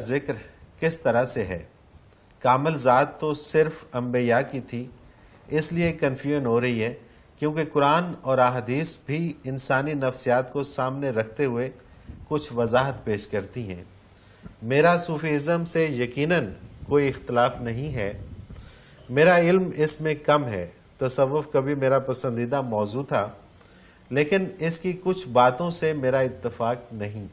ذکر کس طرح سے ہے؟ کامل ذات تو صرف انبیاء کی تھی، اس لیے کنفیوژن ہو رہی ہے، کیونکہ قرآن اور احادیث بھی انسانی نفسیات کو سامنے رکھتے ہوئے کچھ وضاحت پیش کرتی ہیں۔ میرا صوفیزم سے یقیناً کوئی اختلاف نہیں ہے، میرا علم اس میں کم ہے۔ تصوف کبھی میرا پسندیدہ موضوع تھا، لیکن اس کی کچھ باتوں سے میرا اتفاق نہیں،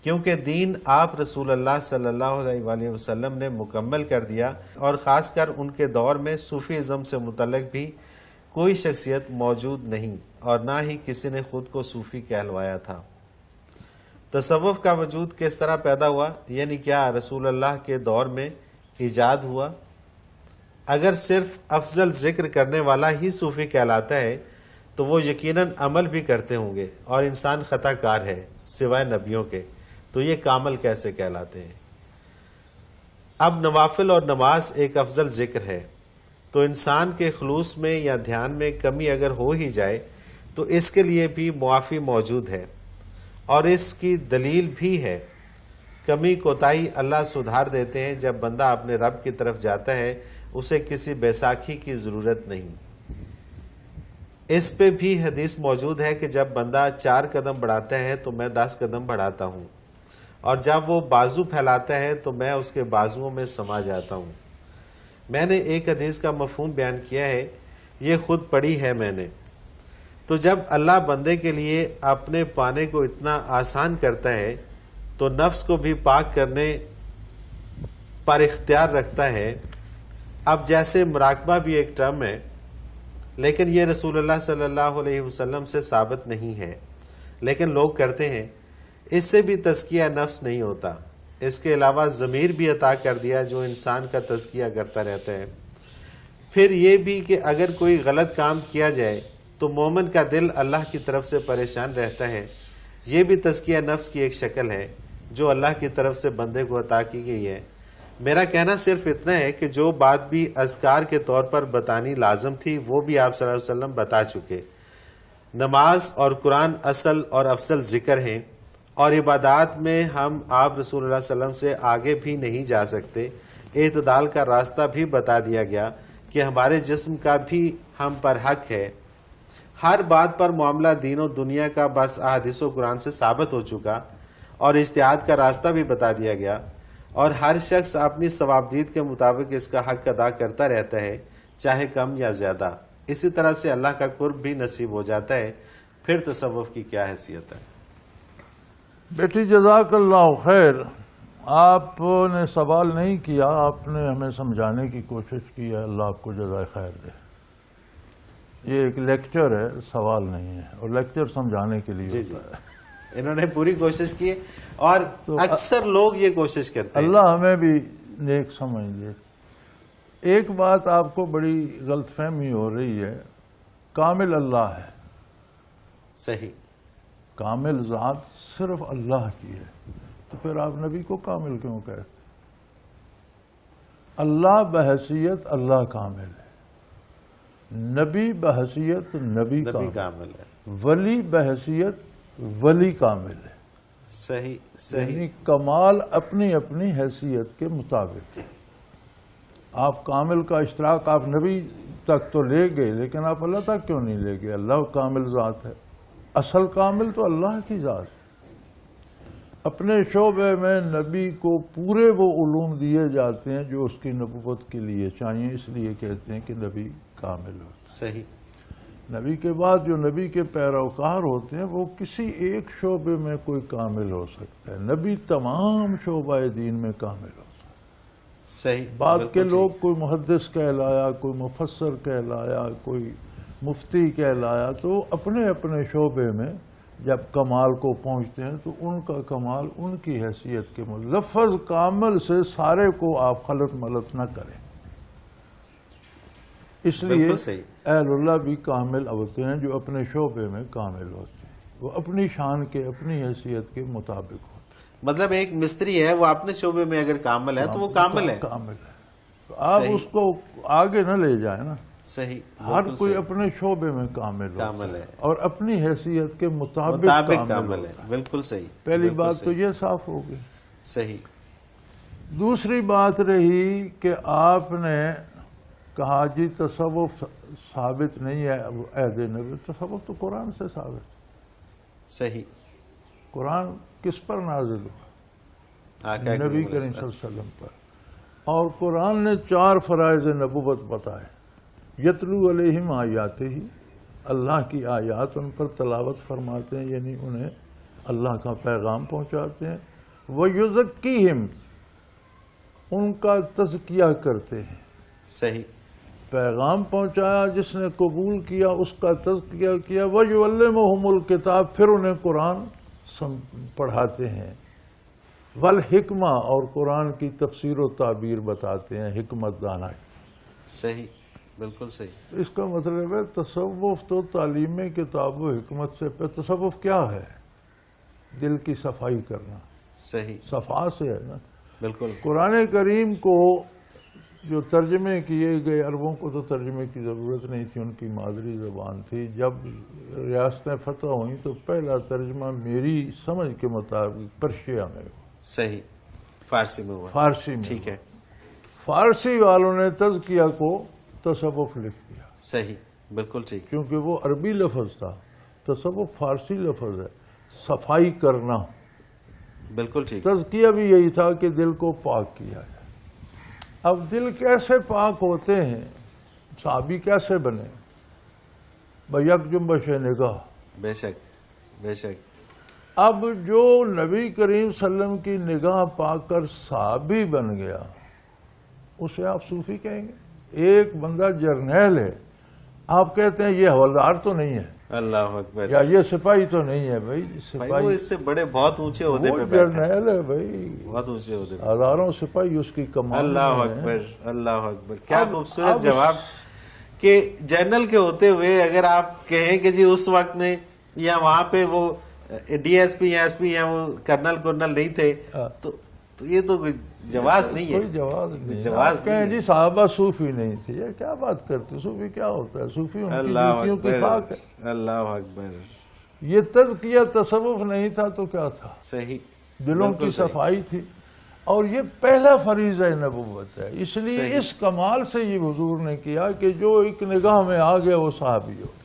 کیونکہ دین آپ رسول اللہ صلی اللہ علیہ وآلہ وسلم نے مکمل کر دیا، اور خاص کر ان کے دور میں صوفیزم سے متعلق بھی کوئی شخصیت موجود نہیں، اور نہ ہی کسی نے خود کو صوفی کہلوایا تھا۔ تصوف کا وجود کس طرح پیدا ہوا، یعنی کیا رسول اللہ کے دور میں ایجاد ہوا؟ اگر صرف افضل ذکر کرنے والا ہی صوفی کہلاتا ہے تو وہ یقیناً عمل بھی کرتے ہوں گے، اور انسان خطا کار ہے سوائے نبیوں کے، تو یہ کامل کیسے کہلاتے ہیں؟ اب نوافل اور نماز ایک افضل ذکر ہے، تو انسان کے خلوص میں یا دھیان میں کمی اگر ہو ہی جائے تو اس کے لیے بھی معافی موجود ہے، اور اس کی دلیل بھی ہے۔ کمی کوتاہی اللہ سدھار دیتے ہیں۔ جب بندہ اپنے رب کی طرف جاتا ہے اسے کسی بیساکھی کی ضرورت نہیں۔ اس پہ بھی حدیث موجود ہے کہ جب بندہ 4 قدم بڑھاتا ہے تو میں 10 قدم بڑھاتا ہوں، اور جب وہ بازو پھیلاتا ہے تو میں اس کے بازوؤں میں سما جاتا ہوں۔ میں نے ایک حدیث کا مفہوم بیان کیا ہے، یہ خود پڑھی ہے میں نے۔ تو جب اللہ بندے کے لیے اپنے پانے کو اتنا آسان کرتا ہے تو نفس کو بھی پاک کرنے پر اختیار رکھتا ہے۔ اب جیسے مراقبہ بھی ایک ٹرم ہے، لیکن یہ رسول اللہ صلی اللہ علیہ وسلم سے ثابت نہیں ہے، لیکن لوگ کرتے ہیں۔ اس سے بھی تزکیہ نفس نہیں ہوتا۔ اس کے علاوہ ضمیر بھی عطا کر دیا جو انسان کا تزکیہ کرتا رہتا ہے۔ پھر یہ بھی کہ اگر کوئی غلط کام کیا جائے تو مومن کا دل اللہ کی طرف سے پریشان رہتا ہے۔ یہ بھی تزکیہ نفس کی ایک شکل ہے جو اللہ کی طرف سے بندے کو عطا کی گئی ہے۔ میرا کہنا صرف اتنا ہے کہ جو بات بھی اذکار کے طور پر بتانی لازم تھی وہ بھی آپ صلی اللہ علیہ وسلم بتا چکے۔ نماز اور قرآن اصل اور افضل ذکر ہیں، اور عبادات میں ہم آپ رسول اللہ صلی اللہ علیہ وسلم سے آگے بھی نہیں جا سکتے۔ اعتدال کا راستہ بھی بتا دیا گیا کہ ہمارے جسم کا بھی ہم پر حق ہے۔ ہر بات پر معاملہ دین و دنیا کا بس احادیث و قرآن سے ثابت ہو چکا، اور اجتہاد کا راستہ بھی بتا دیا گیا، اور ہر شخص اپنی ثوابدید کے مطابق اس کا حق ادا کرتا رہتا ہے، چاہے کم یا زیادہ۔ اسی طرح سے اللہ کا قرب بھی نصیب ہو جاتا ہے۔ پھر تصوف کی کیا حیثیت ہے؟ بیٹی جزاک اللہ خیر، آپ نے سوال نہیں کیا، آپ نے ہمیں سمجھانے کی کوشش کی ہے، اللہ آپ کو جزائے خیر دے۔ یہ ایک لیکچر ہے، سوال نہیں ہے، اور لیکچر سمجھانے کے لیے ہوتا ہے۔ انہوں نے پوری کوشش کی، اور اکثر لوگ یہ کوشش کرتے ہیں۔ اللہ ہمیں بھی نیک سمجھ دے۔ ایک بات آپ کو بڑی غلط فہمی ہو رہی ہے، کامل اللہ ہے۔ صحیح۔ کامل ذات صرف اللہ کی ہے، تو پھر آپ نبی کو کامل کیوں کہتے؟ اللہ بحیثیت اللہ کامل ہے، نبی بحیثیت نبی کامل ہے، ولی بحیثیت ولی کامل ہے۔ صحیح صحیح۔ یعنی کمال اپنی اپنی حیثیت کے مطابق۔ آپ کامل کا اشتراک آپ نبی تک تو لے گئے، لیکن آپ اللہ تک کیوں نہیں لے گئے؟ اللہ کامل ذات ہے، اصل کامل تو اللہ کی ذات ہے۔ اپنے شعبے میں نبی کو پورے وہ علوم دیے جاتے ہیں جو اس کی نبوت کے لیے چاہیے، اس لیے کہتے ہیں کہ نبی کامل ہو۔ صحیح۔ نبی کے بعد جو نبی کے پیروکار ہوتے ہیں وہ کسی ایک شعبے میں کوئی کامل ہو سکتا ہے، نبی تمام شعبہ دین میں کامل ہوتا ہے۔ صحیح۔ بعد کے لوگ کوئی محدث کہلایا، کوئی مفسر کہلایا، کوئی مفتی کہلایا، تو اپنے اپنے شعبے میں جب کمال کو پہنچتے ہیں تو ان کا کمال ان کی حیثیت کے لفظ کامل سے سارے کو آپ خلط ملط نہ کریں۔ اس لیے اہل اللہ بھی کامل ہوتے ہیں جو اپنے شعبے میں کامل ہوتے ہیں، وہ اپنی شان کے اپنی حیثیت کے مطابق ہوتے ہیں۔ مطلب ایک مستری ہے، وہ اپنے شعبے میں اگر کامل ہے تو وہ کامل ہے۔ کامل ہے، تو آپ اس کو آگے نہ لے جائیں نا۔ صحیح۔ ہر کوئی اپنے شعبے میں کامل ہے اور اپنی حیثیت کے مطابق کامل ہے۔ بالکل صحیح۔ پہلی بات تو یہ صاف ہو گئی۔ صحیح۔ دوسری بات رہی کہ آپ نے کہا جی تصوف ثابت نہیں ہے عہد نبی، تصوف تو قرآن سے ثابت۔ صحیح۔ قرآن کس پر نازل ہوا؟ آقا نبی کریم کریم صلی صلی اللہ علیہ وسلم پر، اور قرآن نے 4 فرائض نبوت بتائے۔ یتلو علیہم آیاتہ، اللہ کی آیات ان پر تلاوت فرماتے ہیں، یعنی انہیں اللہ کا پیغام پہنچاتے ہیں۔ وَيُزَكِّيهِمْ، ان کا تزکیہ کرتے ہیں۔ صحیح۔ پیغام پہنچایا، جس نے قبول کیا اس کا تزکیہ کیا۔ وَيُعَلِّمُهُمُ الْكِتَابَ، پھر انہیں قرآن پڑھاتے ہیں۔ والحکمہ، اور قرآن کی تفسیر و تعبیر بتاتے ہیں، حکمت دانائی۔ صحیح، بالکل صحیح۔ اس کا مطلب ہے تصوف تو تعلیم کتاب و حکمت سے تصوف کیا ہے؟ دل کی صفائی کرنا، صحیح، صفا سے ہے نا۔ بالکل۔ قرآن کریم کو جو ترجمے کیے گئے، عربوں کو تو ترجمے کی ضرورت نہیں تھی، ان کی مادری زبان تھی۔ جب ریاستیں فتح ہوئیں تو پہلا ترجمہ میری سمجھ کے مطابق پرشیا میں ہوا۔ صحیح، فارسی میں ہوا۔ فارسی میں ٹھیک ہے، فارسی والوں نے تزکیہ کو تصوف لکھ دیا، صحیح، بالکل ٹھیک۔ کیونکہ وہ عربی لفظ تھا، تصوف فارسی لفظ ہے، صفائی کرنا۔ بالکل ٹھیک۔ تزکیہ بھی یہی تھا کہ دل کو پاک کیا جائے۔ اب دل کیسے پاک ہوتے ہیں، صحابی کیسے بنے؟ بیک جنبش نگاہ۔ بے شک، بے شک۔ اب جو نبی کریم صلی اللہ علیہ وسلم کی نگاہ پا کر صحابی بن گیا، اسے آپ صوفی کہیں گے؟ ایک بندہ جرنیل ہے، آپ کہتے ہیں یہ حوالدار تو نہیں ہے، اللہ اکبر۔ یا یہ سپاہی تو نہیں ہے۔ بھائی بھائی سپاہی وہ اس سے بڑے بہت اونچے عہدے وہ پہ بیٹھے ہیں، جرنیل ہے بھائی، بہت اونچے عہدے پہ۔ ہزاروں سپاہی اس کی کمان اللہ میں ہیں۔ اکبر، اللہ اکبر۔ کیا اب خوبصورت جواب کہ جنرل کے ہوتے ہوئے اگر آپ کہیں کہ جی اس وقت میں یا وہاں پہ وہ ڈی ایس پی یا ایس پی یا وہ کرنل نہیں تھے تو یہ تو کوئی جواز نہیں ہے، کوئی جواز نہیں۔ جواز آپ کہیں جی صحابہ صوفی نہیں تھے، یہ کیا بات کرتے؟ صوفی کیا ہوتا ہے؟ صوفی ان کی اللہ جوتیوں کی اکبر، خاک ہے۔ اللہ اکبر۔ یہ تزکیہ تصوف نہیں تھا تو کیا تھا؟ صحیح، دلوں بالکل کی صحیح۔ صفائی تھی، اور یہ پہلا فریضہ نبوت ہے۔ اس لیے صحیح۔ اس کمال سے یہ حضور نے کیا کہ جو ایک نگاہ میں آ گیا وہ صحابی ہو۔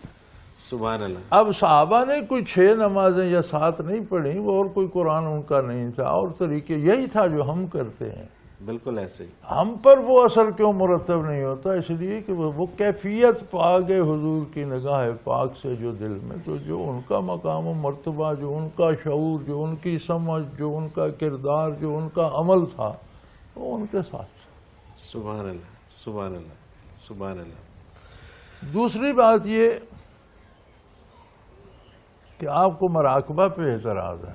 سبحان اللہ۔ اب صحابہ نے کوئی 6 نمازیں یا 7 نہیں پڑھی، وہ اور کوئی قرآن ان کا نہیں تھا، اور طریقے یہی تھا جو ہم کرتے ہیں۔ بالکل ایسے ہی۔ ہم پر وہ اثر کیوں مرتب نہیں ہوتا؟ اس لیے کہ وہ کیفیت پا گئے حضور کی نگاہ پاک سے جو دل میں، تو جو ان کا مقام و مرتبہ، جو ان کا شعور، جو ان کی سمجھ، جو ان کا کردار، جو ان کا عمل تھا، وہ ان کے ساتھ تھا۔ سبحان اللہ، سبحان اللہ، سبحان اللہ۔ دوسری بات یہ کہ آپ کو مراقبہ پہ اعتراض ہے۔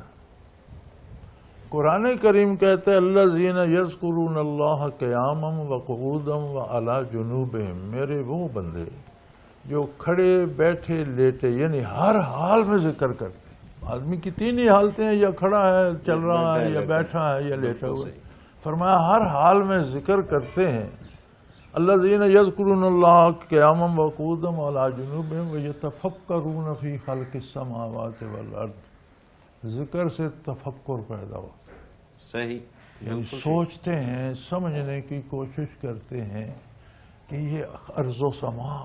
قرآن کریم کہتے ہیں الذین یذکرون اللہ قیاما وقعودا وعلی جنوبہم، میرے وہ بندے جو کھڑے بیٹھے لیٹے یعنی ہر حال میں ذکر کرتے ہیں۔ آدمی کی 3 ہی حالتیں ہیں، یا کھڑا ہے چل رہا ہے، یا بیٹھا ہے، یا لیٹا ہوا ہے۔ فرمایا ہر حال میں ذکر کرتے ہیں۔ الذین یذکرون اللہ قیاما وقعودا وعلی جنوبہم ویتفکرون فی خلق السماوات والارض، ذکر سے تفکر پیدا ہوتا ہے، صحیح، یعنی سوچتے ہیں، سمجھنے کی کوشش کرتے ہیں کہ یہ ارض و سما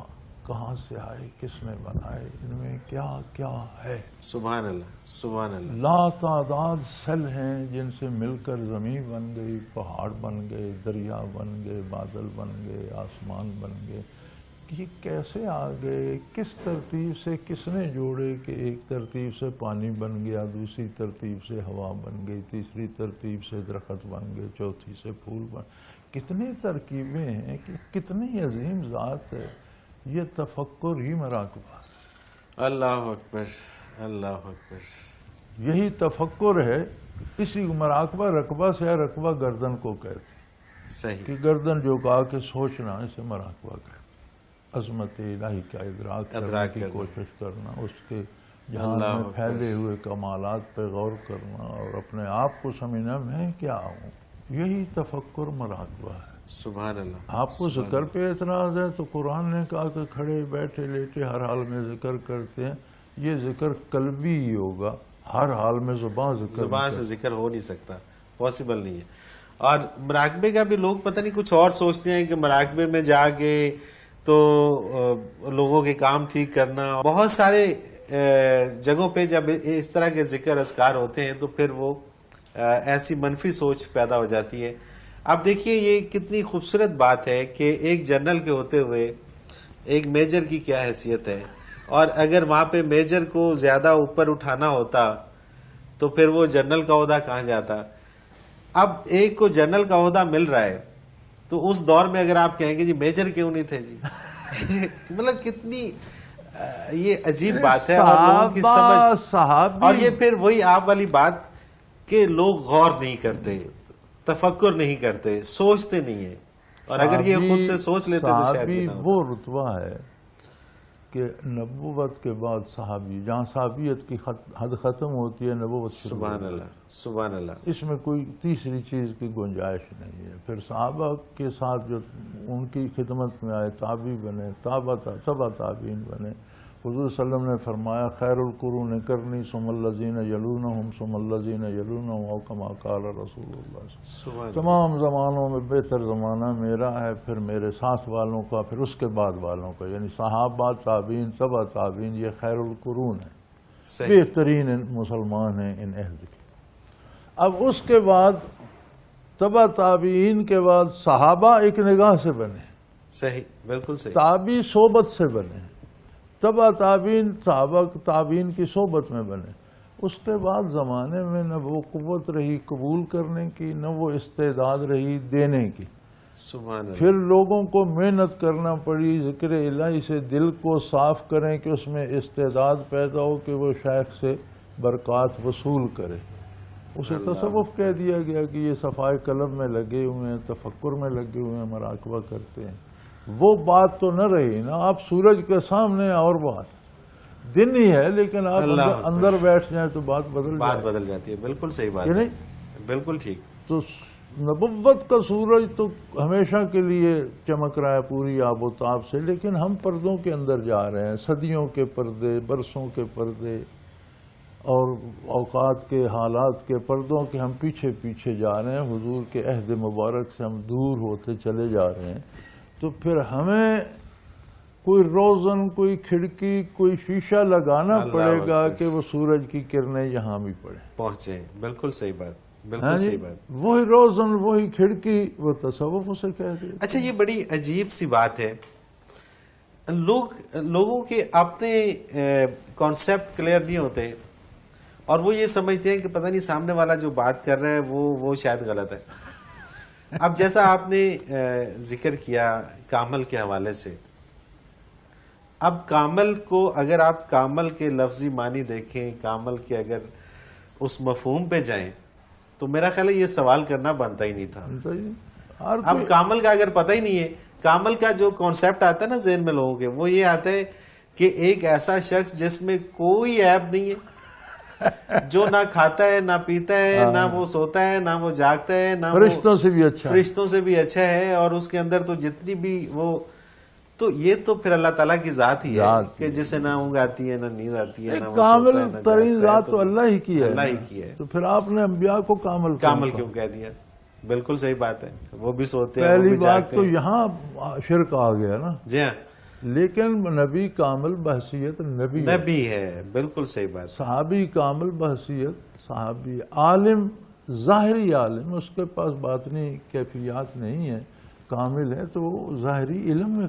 کہاں سے آئے، کس نے بنائے، ان میں کیا کیا ہے۔ سبحان اللہ، سبحان اللہ۔ لا تعداد سیل ہیں جن سے مل کر زمین بن گئی، پہاڑ بن گئے، دریا بن گئے، بادل بن گئے، آسمان بن گئے۔ یہ کیسے آ گئے، کس ترتیب سے کس نے جوڑے کہ ایک ترتیب سے پانی بن گیا، دوسری ترتیب سے ہوا بن گئی، تیسری ترتیب سے درخت بن گئے، چوتھی سے پھول بن، کتنی ترکیبیں ہیں کہ کتنی عظیم ذات ہے۔ یہ تفکر ہی مراقبہ، اللہ اکبر، اللہ اکبر۔ یہی تفکر ہے۔ اسی مراقبہ رقبہ سے ہے، رقبہ گردن کو کہتے ہیں صحیح، کہ گردن جو کہا کہ سوچنا، اسے مراقبہ کہتے ہیں۔ عظمت الہی کا ادراک کرنے کی کوشش کرنا، اس کے جہان میں پھیلے ہوئے کمالات پہ غور کرنا، اور اپنے آپ کو سمجھنا میں کیا ہوں، یہی تفکر مراقبہ ہے۔ سبحان اللہ۔ آپ کو ذکر پہ اعتراض ہے تو قرآن نے کہا کہ کھڑے بیٹھے لیٹے ہر حال میں ذکر کرتے ہیں، یہ ذکر قلبی ہی ہوگا، ہر حال میں زبان سے ذکر ہو نہیں سکتا، پاسبل نہیں ہے۔ اور مراقبے کا بھی لوگ پتہ نہیں کچھ اور سوچتے ہیں کہ مراقبے میں جا کے تو لوگوں کے کام ٹھیک کرنا. بہت سارے جگہوں پہ جب اس طرح کے ذکر اذکار ہوتے ہیں تو پھر وہ ایسی منفی سوچ پیدا ہو جاتی ہے. اب دیکھیے یہ کتنی خوبصورت بات ہے کہ ایک جنرل کے ہوتے ہوئے ایک میجر کی کیا حیثیت ہے, اور اگر وہاں پہ میجر کو زیادہ اوپر اٹھانا ہوتا تو پھر وہ جنرل کا عہدہ کہاں جاتا. اب ایک کو جنرل کا عہدہ مل رہا ہے تو اس دور میں اگر آپ کہیں گے جی میجر کیوں نہیں تھے جی مطلب کتنی یہ عجیب بات ہے. اور لوگوں کی سمجھ, اور یہ پھر وہی آپ والی بات کہ لوگ غور نہیں کرتے, تفکر نہیں کرتے, سوچتے نہیں ہیں. اور اگر یہ خود سے سوچ لیتے تو شاید یہ نہ ہوتا. وہ رتبہ ہے کہ نبوت کے بعد صحابی, جہاں صحابیت کی حد ختم ہوتی ہے نبوت شروع. سبحان اللہ, سبحان اللہ. اس میں کوئی تیسری چیز کی گنجائش نہیں ہے. پھر صحابہ کے ساتھ جو ان کی خدمت میں آئے تابعی بنے, تبع تابعین بنے. حضور صلی اللہ علیہ وسلم نے فرمایا خیر القرون قرنی ثم الذین یلونہم ثم الذین یلونہم او کما قال رسول اللہ. تمام زمانوں میں بہتر زمانہ میرا ہے, پھر میرے ساتھ والوں کا, پھر اس کے بعد والوں کا. یعنی صحابہ, تابعین, تبع تابعین, یہ خیر القرون ہے, بہترین مسلمان ہیں ان عہد کے. اب اس کے بعد تبع تابعین کے بعد صحابہ ایک نگاہ سے بنے, صحیح, بالکل صحیح. تابعی صحبت سے بنے, تبع تابعین صحابہ تابعین کی صحبت میں بنے. اس کے بعد زمانے میں نہ وہ قوت رہی قبول کرنے کی, نہ وہ استعداد رہی دینے کی. سبحان اللہ. پھر لوگوں کو محنت کرنا پڑی ذکر الہی سے دل کو صاف کریں کہ اس میں استعداد پیدا ہو کہ وہ شیخ سے برکات وصول کرے. اسے تصوف کہہ دیا گیا کہ یہ صفائے قلب میں لگے ہوئے ہیں, تفکر میں لگے ہوئے ہیں, مراقبہ کرتے ہیں. وہ بات تو نہ رہی نا. آپ سورج کے سامنے اور بات, دن ہی ہے لیکن آپ اندر بیٹھ جائیں تو بات بدل جاتی ہے. بالکل صحیح بات ہے, بالکل ٹھیک. تو نبوت کا سورج تو ہمیشہ کے لیے چمک رہا ہے پوری آب و تاب سے, لیکن ہم پردوں کے اندر جا رہے ہیں, صدیوں کے پردے, برسوں کے پردے اور اوقات کے حالات کے پردوں کے ہم پیچھے پیچھے جا رہے ہیں. حضور کے عہد مبارک سے ہم دور ہوتے چلے جا رہے ہیں. تو پھر ہمیں کوئی روزن, کوئی کھڑکی, کوئی شیشہ لگانا پڑے گا کہ وہ سورج کی کرنیں یہاں بھی پہنچے. بالکل صحیح بات, بالکل صحیح بات. وہی روزن, وہی کھڑکی, وہ تصوف اسے کہتے ہیں. اچھا, یہ بڑی عجیب سی بات ہے. لوگوں کے اپنے کانسیپٹ کلیئر نہیں ہوتے اور وہ یہ سمجھتے ہیں کہ پتہ نہیں سامنے والا جو بات کر رہا ہے وہ شاید غلط ہے. اب جیسا آپ نے ذکر کیا کامل کے حوالے سے, اب کامل کو اگر آپ کامل کے لفظی معنی دیکھیں, کامل کے اگر اس مفہوم پہ جائیں تو میرا خیال ہے یہ سوال کرنا بنتا ہی نہیں تھا. اب کامل کا اگر پتہ ہی نہیں ہے, کامل کا جو کانسیپٹ آتا ہے نا ذہن میں لوگوں کے, وہ یہ آتا ہے کہ ایک ایسا شخص جس میں کوئی عیب نہیں ہے, جو نہ کھاتا ہے, نہ پیتا ہے, نہ وہ سوتا ہے, نہ وہ جاگتا ہے, نہ فرشتوں سے بھی اچھا ہے, اور اس کے اندر تو جتنی بھی وہ, تو یہ تو پھر اللہ تعالیٰ کی ذات ہی ہے کہ جسے نہ اونگ آتی ہے, نہ نیند آتی ہے, نہ وہ سوتا ہے, کامل ترین ذات تو اللہ ہی کی ہے. تو پھر آپ نے انبیاء کو کامل کیوں کہہ دیا؟ بالکل صحیح بات ہے, وہ بھی سوتے ہیں, پہلی بات تو یہاں شرک آ گیا نا. جی ہاں, لیکن نبی کامل بحثیت نبی ہے. بالکل صحیح بات. صحابی کامل بحثیت صحابی, عالم ظاہری عالم, اس کے پاس باطنی کیفیات نہیں ہے, کامل ہے تو ظاہری علم میں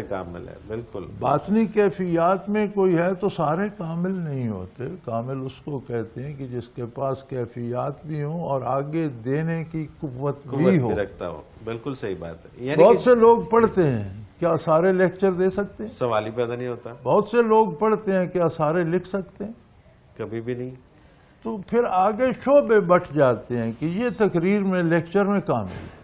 کامل ہے. بالکل. باطنی کیفیات میں کوئی ہے تو سارے کامل نہیں ہوتے. کامل اس کو کہتے ہیں کہ جس کے پاس کیفیات بھی ہوں اور آگے دینے کی قوت بھی رکھتا ہو. بالکل صحیح بات ہے. بہت سے لوگ پڑھتے ہیں, کیا سارے لیکچر دے سکتے ہیں؟ سوال ہی پیدا نہیں ہوتا. بہت سے لوگ پڑھتے ہیں, کیا سارے لکھ سکتے ہیں؟ کبھی بھی نہیں. تو پھر آگے شعبے بٹ جاتے ہیں کہ یہ تقریر میں, لیکچر میں کامل ہے,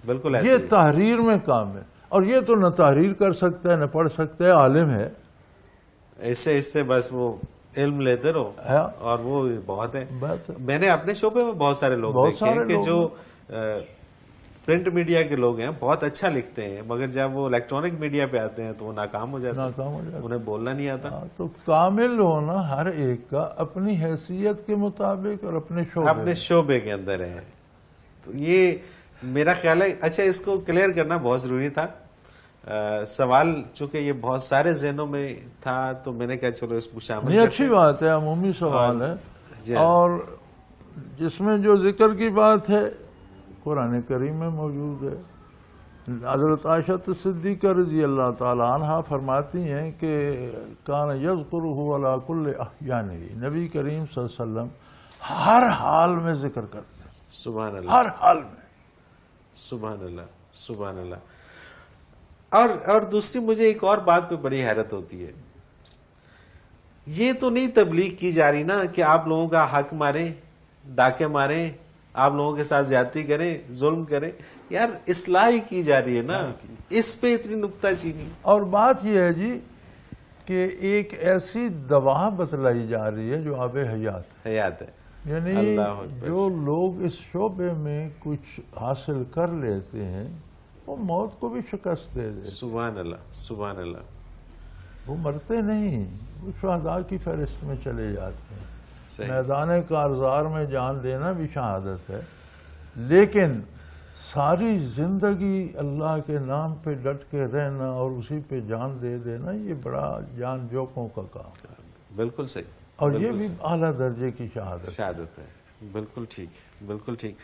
بالکل یہ تحریر میں کامل, اور یہ تو نہ تحریر کر سکتا ہے نہ پڑھ سکتا ہے, عالم ہے. اس سے بس وہ علم لیتے رہو اور وہ بہت ہے. میں نے اپنے شعبے میں بہت سارے لوگ دیکھے ہیں کہ جو پرنٹ میڈیا کے لوگ ہیں بہت اچھا لکھتے ہیں, مگر جب وہ الیکٹرانک میڈیا پہ آتے ہیں تو وہ ناکام ہو جاتے ہیں, انہیں بولنا نہیں آتا. تو کامل ہونا ہر ایک کا اپنی حیثیت کے مطابق اور اپنے شعبے کے اندر ہے. تو یہ میرا خیال ہے، اچھا اس کو کلیئر کرنا بہت ضروری تھا. سوال چونکہ یہ بہت سارے ذہنوں میں تھا تو میں نے کہا چلو اس کو شامل نہیں، اچھی بات ہے، عمومی سوال ہے. اور جس میں جو ذکر کی بات ہے قرآن کریم میں موجود ہے. حضرت عائشہ صدیقہ رضی اللہ تعالیٰ عنہ فرماتی ہیں کہ کان یذکرہ علی کل احیانہ، نبی کریم صلی اللہ علیہ وسلم ہر حال میں ذکر کرتے ہیں. سبحان اللہ، ہر حال میں. سبحان اللہ، سبحان اللہ. اور دوسری مجھے ایک اور بات پہ بڑی حیرت ہوتی ہے، یہ تو نہیں تبلیغ کی جا رہی نا کہ آپ لوگوں کا حق ماریں، ڈاکے ماریں، آپ لوگوں کے ساتھ زیادتی کریں، ظلم کریں. یار اصلاح ہی کی جا رہی ہے نا، اس پہ اتنی نکتہ چینی. اور بات یہ ہے جی کہ ایک ایسی دوا بتلائی جا رہی ہے جو آب حیات ہے. حیات ہے. یعنی اللہ اکبر. جو لوگ اس شعبے میں کچھ حاصل کر لیتے ہیں وہ موت کو بھی شکست دے دیتے. سبحان اللہ، سبحان اللہ. وہ مرتے نہیں، وہ شہداء کی فہرست میں چلے جاتے ہیں. صحیح. میدان کارزار میں جان دینا بھی شہادت ہے، لیکن ساری زندگی اللہ کے نام پہ ڈٹ کے رہنا اور اسی پہ جان دے دینا یہ بڑا جان جوکوں کا کام ہے. بالکل صحیح. اور یہ بھی اعلیٰ درجے کی شہادت شہادت ہے. بالکل ٹھیک، بالکل ٹھیک.